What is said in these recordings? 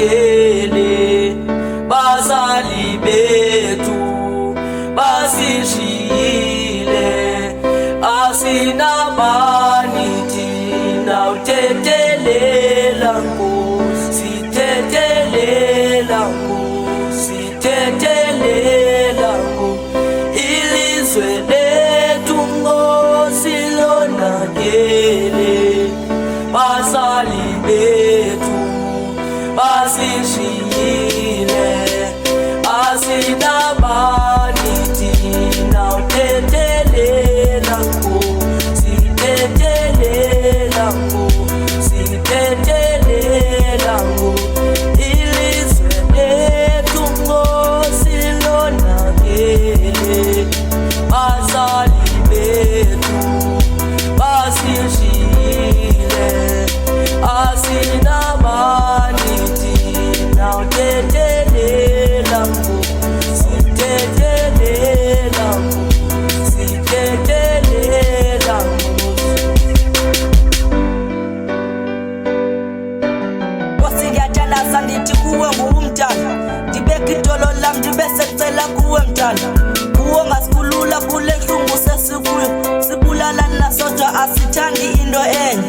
basishiyele bazali bethu basishiyile asinabani thina uthethelela Nkosi sithethelela Nkosi sithethelela ilizwe lethu Nkosi lonakele basali bethu basishiyile asinabani thina uthethelela Nkosi sithethelela Nkosi sithethelela ilizwe lethu Nkosi lonakele basali bethu basishiyile asinabani thina uthethelela Nkosi sithethelela sithethelela Nkosi ngiyatshela sandithi kuwe ngumntana ndibeka idolo lam ndibe secela kuwe mntana kuwe ngasikhulula kule nhlungu sesikuyo sibulala nasodwa asithandi into enye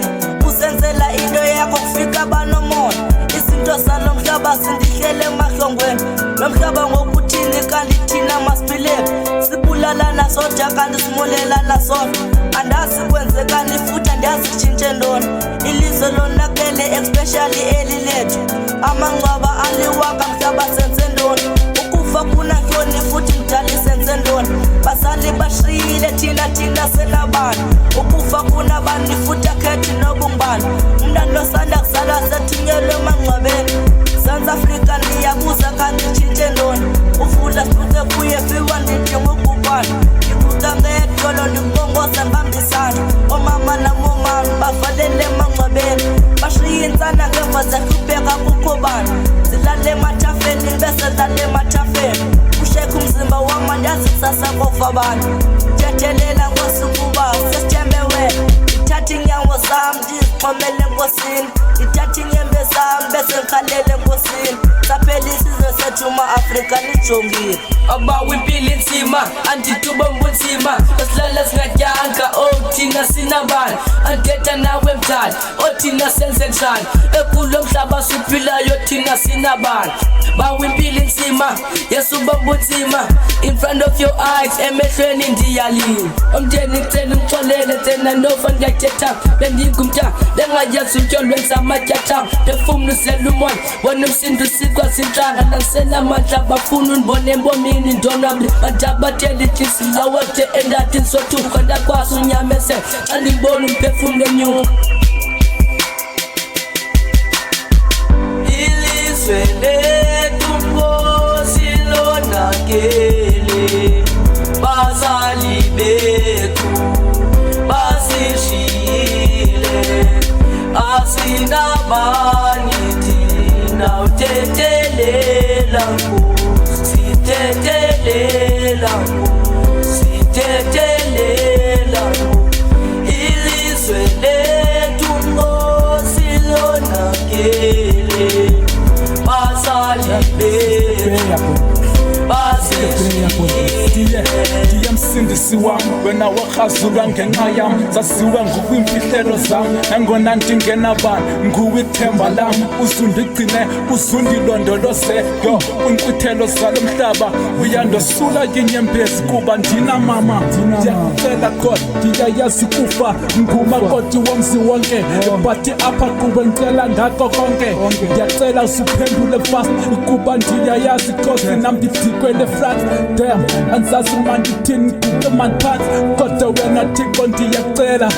usenzela into yakho kufika banomoya izinto salo mhlaba sindihlele emahlongweni lo mhlaba ngokuthini kanti thina masiphilele sibulala nasodwa kanti simolela nasodwa andazi kwenzekani futhi andazi tshintshe ntoni ilizwe lonakele especially eli lethu amangcwaba aliwaka mhlaba senze ntoni ukufa kunahloni futhi mdali senze ntoni basali bashiyile thina senabani ukufa kunabani futhi akhethi nobumbani umntana osanda kuzalwa sethunyelwe emangcwabeni South Africa ndiyabuza kanti tshintshe ntoni ufula sibuke kuye fiwa ndithi ngugubani ndikuka ngedolo ndibongoza ngihambisana omama namomama bavalele emangcwabeni bashiye intsana ngemva zahlupheka kukho bani zilale emathafeni bese zilale emathafeni kushekha umzimba wama ndazi kusasa kofa bani thethelela Nkosi kuba sesithembe wena ithatha inyawo zami ndizixhomele Nkosini ithatha inyembe zami bese ngikhalele Nkosini saphela isizwe sethu ma-Afrika lijongile abawa impilo inzima andithuba mbunzima esilala singatyanga thina sinabani andithetha nawe mdala thina senze njani ekulo mhlaba suphilayo thina sinabani bawa impilo inzima yesuba mbunzima in front of your eyes emehlweni ndiyalini omndeni ngicela ungixolele thena nova ngiyathetha bendingumntana bengayazi utyolo lwenza amatyatha phefumla uzela umoya wona umsindo usikwa zintlanga nangisenamandla bafuna undibona embomini ndonwabile bandabathela intliziyo awethe endathi ndisothuka ndakwazi unyamezela xa ndibona umphefumlo enyuka ilizwe lethu Nkosi lonakele bazali bethu basishiyile asinabani thina uthethelela Nkosi sithethelela sithethelela ilizwe lethu Nkosi lonakele bazali bethu ndiyamsindisi wam wena warhazulwa ngenxa yam zaziwe ngokwimfihlelo zam nangona ndingenabani nguwe ithemba lam uzundigcine uzundilondoloze yo kwinkqwithelo zalo mhlaba uyandosula yinyembezi kuba ndinamama ndiyakucela God ndiyayazi kufa ngumakoti womzi wonke but apha kuwe ndicela ngako konke ndiyacela usuphendule fast kuba ndiyayazi cause nam ndidikwele front damn andizazi mandithini kuke mandiphansi kodwa wena Thixo ndiyacela